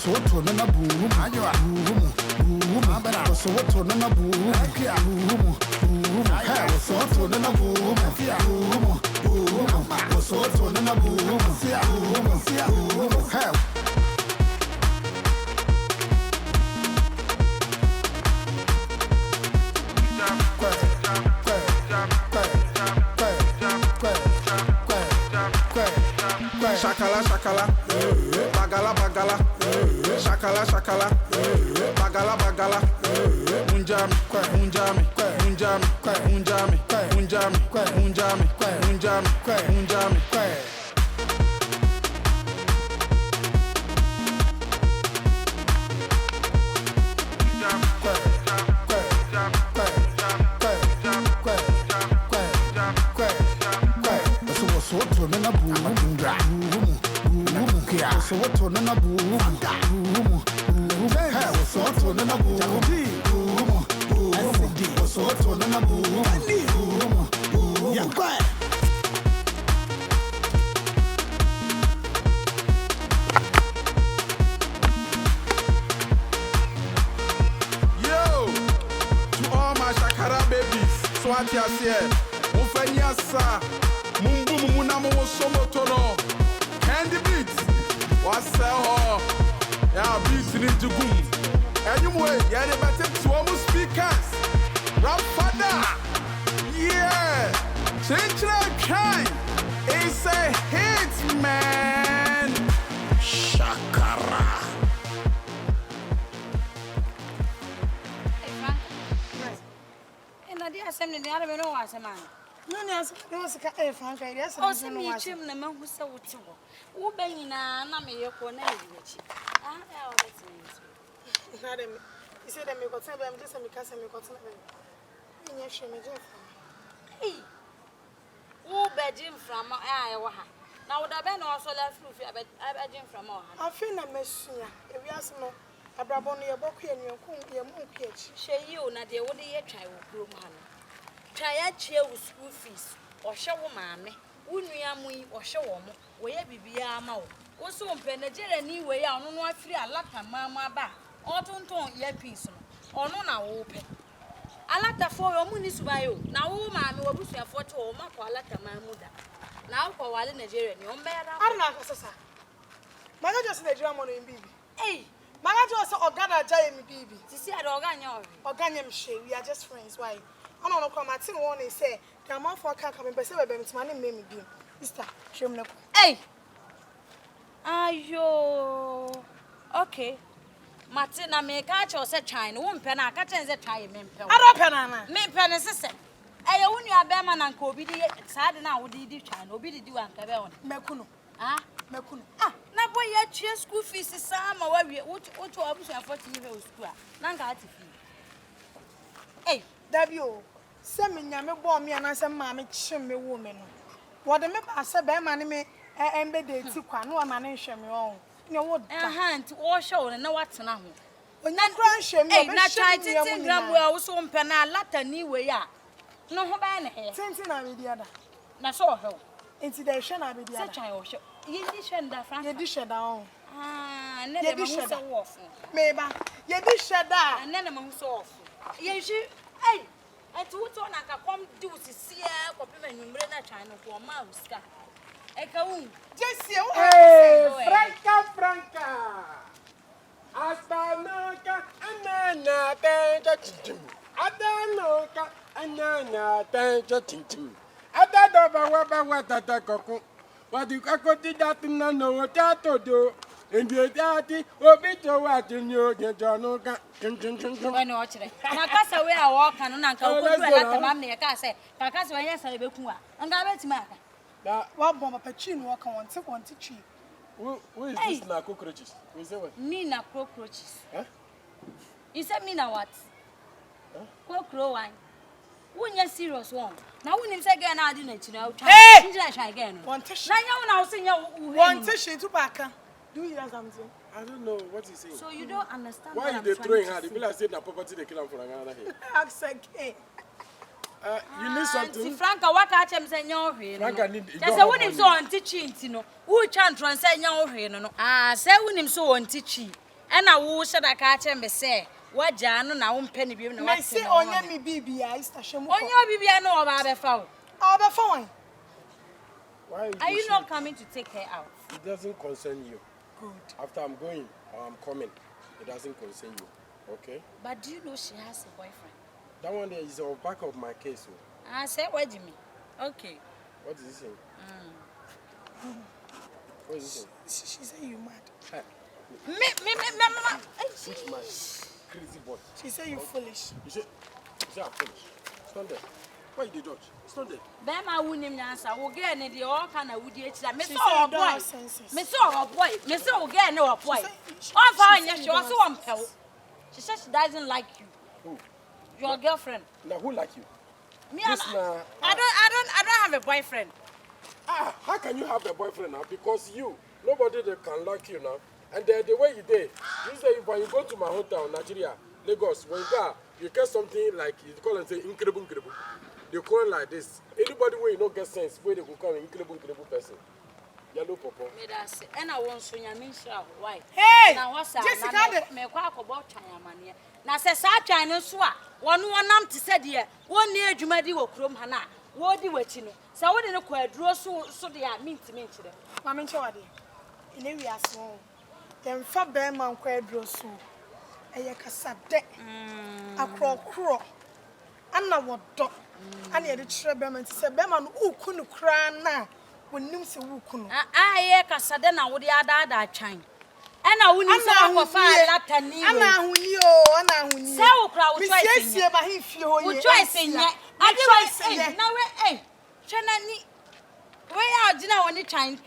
so to na boom ayo boom abara so to na boom akia boom hey so to na boom akia boom so to na boom sia boom hey Shakala, shakala, bagala, bagala, shakala, shakala, bagala, bagala, unjami, unjami, unjami, unjami, unjami, unjami, unjami, unjami. So to na boom so what to na boom hey so to na boom so to na boom yeah quiet Yo, to all my shakara babies, so what you say? Ufanyasa, mumbu munamu somotono, candy beats. What's that? Yeah, beats in the goom. Anyway, yeah, they better to almost speakers. Rap father. Yeah, change that kind. It's a hit, man. Shakara. Hey, Franka. Yes. And I did something the other way, no, was a man. No, Franka, yes, Oh, some me chim the man who saw what you were. Who banging na me your corner? Ah, that's me. He said, I'm got some just a because I'm got some. Yes, she may do. Hey, who bedin from Iowa? Now, the Ben also left roof, I bedin from all. I feel a mess. If you ask no, a brabon your book and your coon, your moon pitch. She you, not the old year child, groom man. Try a chair with school fees, or show mammy. Unyamu or show them, where be mouth. Also, Penajera anyway, I don't know if I like a mamma back. Or don't ye piece, or no now open. I like the 4 minutes by you. Now, mammy will push a photo or mark or like a mammuda. Now, for while in Nigeria, no matter. I don't know, sir. My just the drum on him, baby. Hey, my just organa giant baby. to see a dog on your Organium shade, we are just friends. Why? I don't know, come at one and say, come on for a car coming, but say, it's my name, maybe. Mr. Shimno. Hey! Ayo. Okay. Martina, me catch or set China, one pen, I catch and set China. I don't penana. Me pen is a set. I only a bearman and Kobe, sad now would be China, be the do and Cabell. Mekuno. Ah, Mekuno. ah, now boy, yet your school fees is some or what to have 40 years school. Nanga. Hey, W. Send me, Yammy bomb me and I said, Mammy, chimney woman. What the member I said, Bamman me, embedded to Quano, my nation, me own. No, what a hand to all show and know what's now. when that grand shame, Hey, not try to think gram well, so on penna, latter, new way. No, how bad here. Tintin, I be the other. Now, so her. Into the shan, I be the Such other. I will show. You dish and that, Frank. You dish it down. Ah, never dish it off. Maybe you dish it down. And then I'm so off. Yes, you. Hey, I told on I can come do to see a compliment you bring a China for a mouse. Echo. Just you. Hey, Franka. Asanoka, anana, benja tintim. Adanoka, anana, benja tintim. Adadova wata koko. What you did that no tato do. And you daddy, obito what in your Janoka. I know what today. Macassa, where I walk and uncle, let mammy, I say, Cacas, when yes, I be poor. And I bet Mac. What bomb a pachin walk on one to cheap. Who is this now cockroaches? Me na cockroaches. Huh? You said me now what? Cockroach wine. When you're serious one. Now when you say again, I didn't know. Hey! Again. One tissue. Now sing your one tissue to back. Do you hear something? I don't know what he's saying. So you don't understand. Why are they throwing her? The people are saying that property they kill her for another here. I'm saying. You need something. Franka, what catch him saying your hair? Franka need. Just when him so on teaching, you know. Who can't translate your hair? No. Ah, say when him so on teaching. And I will shut a catch and be say, what Jan and I won't penny be no one. Say on your baby, I station. On your baby, I know about the phone. I'll be fine. Why Are you not coming to take her out? It doesn't concern you. Good. After I'm going or I'm coming, it doesn't concern you. Okay? But do you know she has a boyfriend? That one there is on back of my case. I said, what do you mean? Okay. What is he saying? What is he saying? She said you mad. Hey, Me. which man? Crazy boy. She said you foolish. You say I'm finished. It's not there. Why you the judge? It's not there. Bema wouldn't answer. We'll get any all kind of woody. Miss She all said boy. don't have senses. Miss all boy. Miss all get no boy. She All fine, said yes, you she don't also have on pill. She said she doesn't like you. Who? Your girlfriend. Now who like you? Me, This I don't have a boyfriend. How can you have a boyfriend now? Because nobody that can like you now. And the way you did, you say when you go to my hometown, Nigeria, Lagos, when you go, you get something like, you call it say, incredible. They call it like this. Anybody where you don't get sense, where they will call an incredible person. Yellow popo. Me that's and I want Sonia Minsha. Why? Hey! Now what's that? Jessica, Me kwa about China mania. Na se sa China so a wonu wonam te se de won ne adwuma di wo krom ha na wo di wachi no. Se wo de ne kwa aduro so de a minti kire. Ma me nche wade. Ine wi aso. Dem fa be man kwa aduro so. Eye kasa de. Akrokro. Ana wodo. Ana ye de kire be man se be man ukunu kra na. Wonim se wukunu. Ye kasa de na wo de ada atwan. Ana wuni se akofa lata ni we. Ana ahuni o, ana ahuni. Se wo kra wo choice. Sie ba hi fie ho ye. Wo choice nye. Ade na we hwena ni. We ya gina woni twan.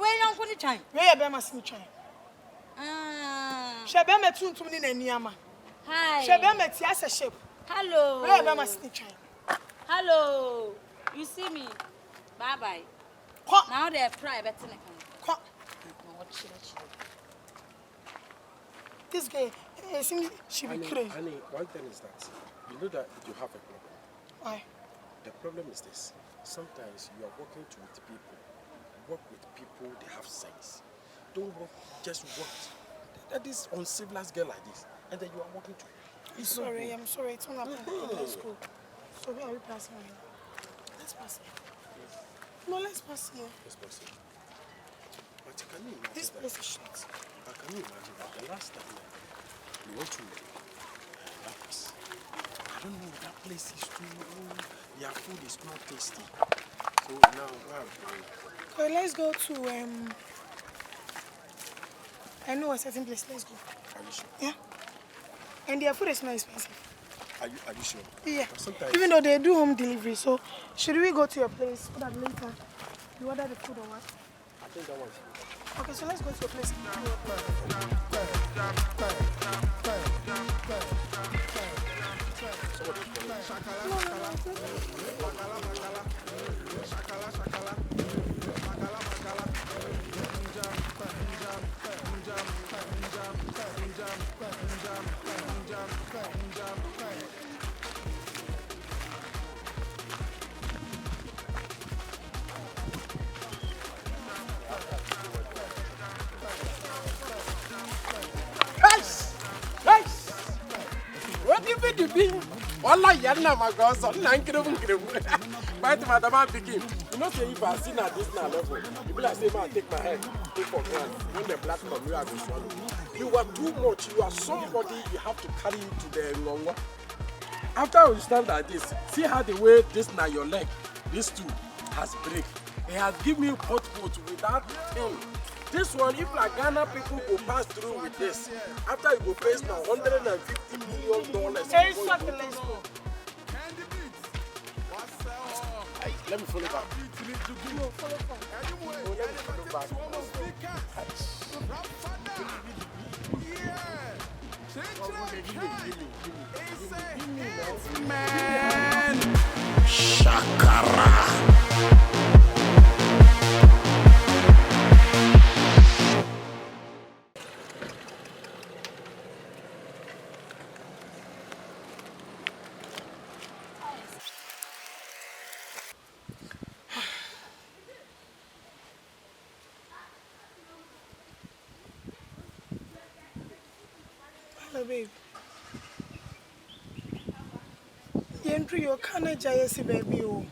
We yanko ni twan. We ye be ma sini twan. She be ma tuntum ni na ni ama. Hi. She be ma ti ase shape. Hello. We ye be ma sini twan. Hello. You see me? Bye bye. Now they're private. This girl, she be crazy. Honey, one thing is that you know that you have a problem. Why? The problem is this. Sometimes you are working with people. Work with people, they have sense. Don't work, just work. That is uncivilized girl like this. And then you are working to her. I'm sorry. It's not happening in school. So where are we passing right now? Let's pass here. No, let's pass here. Let's pass it. But can you imagine This that? place is shut. But can you imagine that the last time we went to that place, I don't know, that place is too, their food is not tasty. So now, Okay, let's go to, I know a certain place, let's go. are you sure? Yeah? And their food is not expensive. Are you sure? Yeah. Sometimes, Even though they do home delivery, so should we go to your place so that later you order the food or what? I think that one's good. Okay, so let's go to your place. What do you mean? Wallah, yana my godson, but madam picking. You know, say if I see at this now level, people are saying, man, take my head, take for granted. When the black from you are going to swallow. You are too much. You are somebody you have to carry to the ngongwa. After we stand like this, see how the way this now your leg, this two has break. It has given me hot foot without thing. This one, if like Ghana people go pass through with this, after you go face now $150 million. Hey, stop the let's go. Let me follow back. No, follow back. Let me follow back. babe. Yentry your carnage, I see, baby. Oh,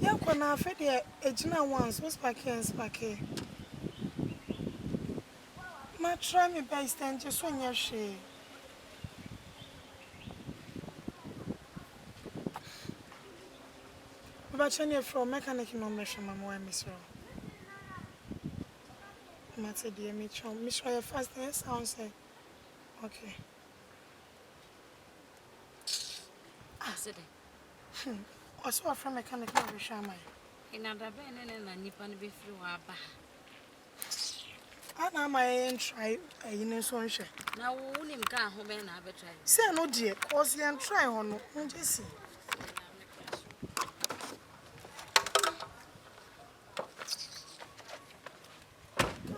yeah, when I fed the Ejina once was back here and back here. My try me by stand just when you're she. But you're from mechanic no measure, Mamma, Miss Row. Matter dear, Miss Roy, fast, yes, sounds like okay. Ah, sit. Also, a friend mechanic no measure, my. In another band and a nippon be through our bar. I know my end try a union share. Now, only can't home and have a try. Say no, dear, cause you and try on, no, Jessie.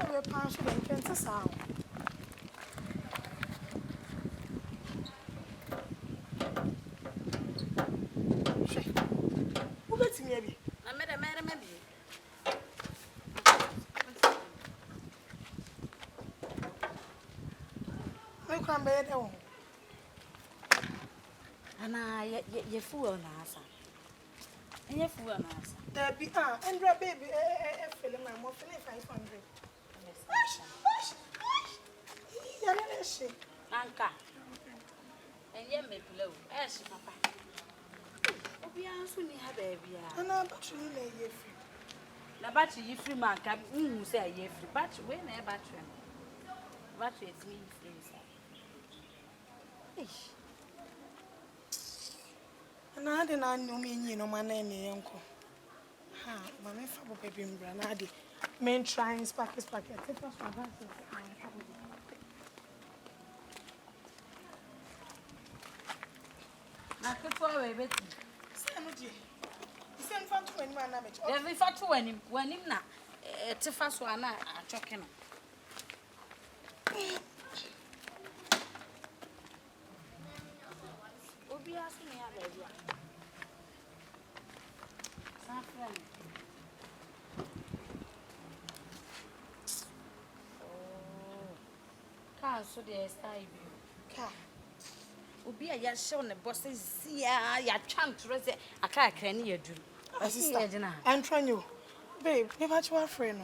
I will pass you and can't sound. Who gets me? I met a man, maybe. I can't bear the one. And I, ye fool on us. And ye fool on us. There be, and your baby, a film, I'm more than 500. Yes, Franka. And ye may blow. As papa. We are soon have baby. and I'm battery lay ye free. The battery you free man can say ye free battery when a battery. Battery is me free. And I didn't know me, no man, any uncle. Ha, mamma, for baby, Branadi. Men trying sparkles packet. Take us from that. I could for a bit. Send for 21 damage. Every fat when him not. It's a fast one. I'm choking. Be asking me how baby. Car so there style Car. Obi a ya show ne boss see ya chant rese aka krani ya duru. Sister, I'm trying you. Babe, never to a friend.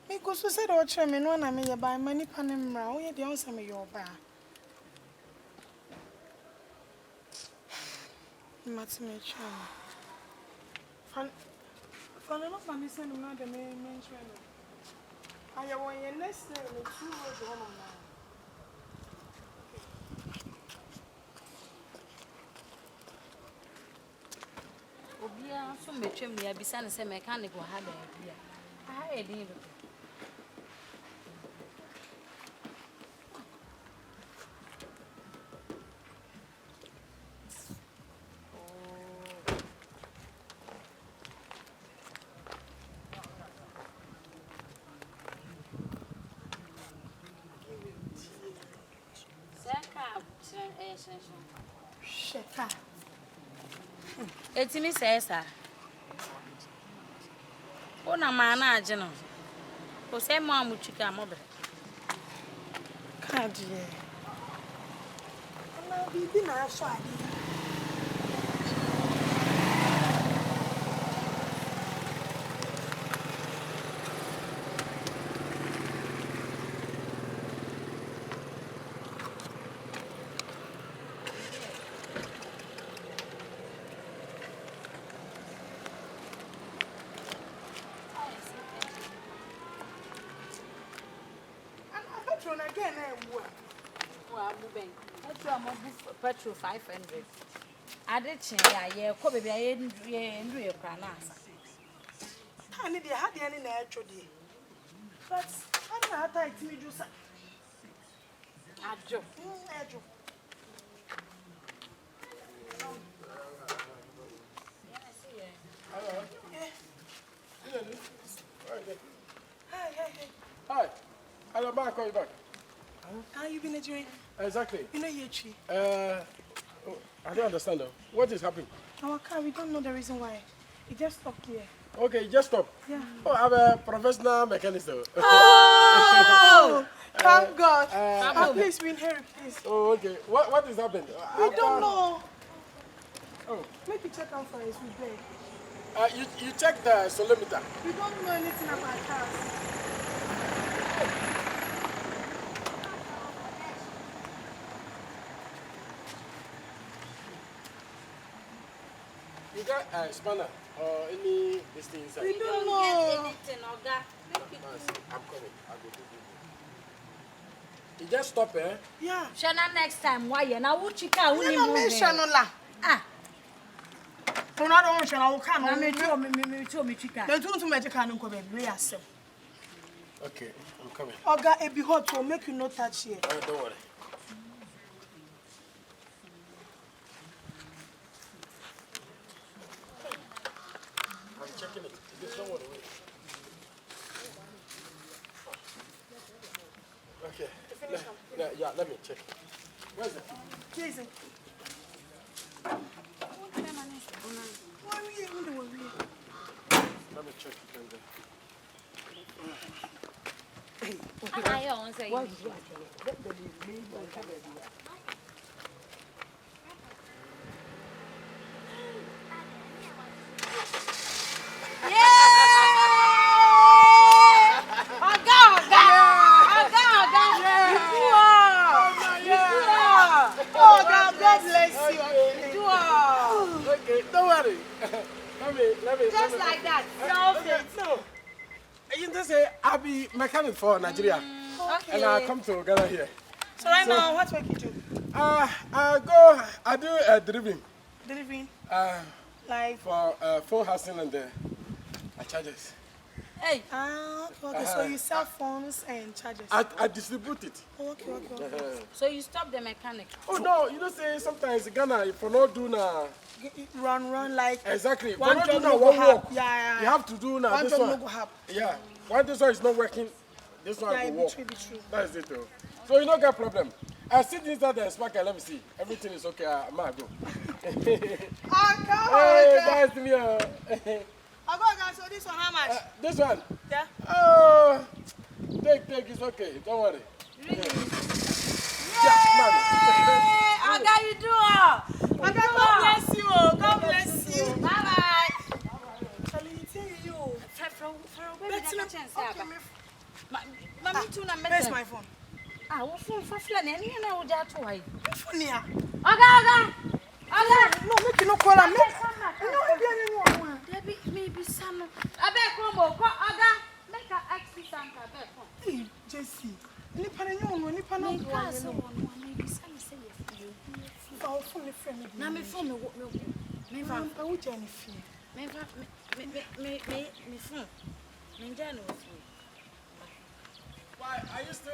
Me go so said or chairman one I may buy money panem row, you don't send me your bar. Match me, charm. Fun enough, I'm sending another main trainer. I want your next name, 2 words on now. Obia so metwem ya bisa ne se mechanic wo ha da bia. Aha e din. Sheka. Etimi sesa. Ona mana age no. O se mo amuchika mo bre. Kaji. Ana bibi na aso ade. Again, petrol 500. I did change ya ko be ya ndu ye kwa na asa. I need the had any naturally. But I don't have time to do so. Ajo. Ajo. Hello. Yeah. Hi. Hi. Hello, back. Call you back. How you been doing? Exactly. You know Yechi. I don't understand though. What is happening? Our car, we don't know the reason why. It just stopped here. Okay, just stop. Yeah. Oh, I'm a professional mechanic though. Oh, thank God. Please, we inherit, please. Oh, okay. What is happening? We don't know. Oh. Make you check out for us, we beg. You check the solemniter. We don't know anything about cars. You got a spanner or any this thing inside? We don't Get know. anything, Oga. I'm coming. I'll go do. You just stop, eh? Yeah. Shana next time, why you now? What you can? We don't mention no la. Ah. So now don't mention. I will come. Na me chicken. They do too much. You can't go baby. We are safe. Okay, I'm coming. Oga, it be hot to make you no touch here. Don't worry. I'm checking it. Don't worry. Okay. Yeah, let me check. Where's it? Jason. Let me check it. Okay, don't worry. Let me. Just like that. No. You just say I'll be mechanic for Nigeria. Okay. And I come to Ghana here. So right now, what work you do? I do driving. Delivering. Like for phone housing and chargers. Hey. Okay. So you sell phones and chargers. I distribute it. Okay. So you stop the mechanic. Oh no, you don't say sometimes Ghana if you not do now. Run like. Exactly. One If job you no not go work, have. Yeah. you have to do now One this job no one. go have. Yeah. When this one is not working, this one Yeah, will it work. be true. That is it though. So you don't get problem. I sit inside the sparker, let me see. Everything is okay. I might go. Hey, that's me. Okay, so this one how much? This one? Yeah. Oh, take, it's okay. Don't worry. Really? Yeah, Oga, you do all. Okay, God bless you. God bless you. Bye bye. Charlie, you. Mami too na Where's my phone? Ah, what phone for flan? Any na wo ja to why? Phone here. Oga. No, make you no call am. No, Maybe some. Abeg come Oga. Make a ask Franka abeg come. hey, Jesse. Nipa na nyo, nipa na Make go. us one maybe some say you. Our phone friend. Na me phone me phone. I would join you. Me phone. Me phone. Me join no phone. Why are you still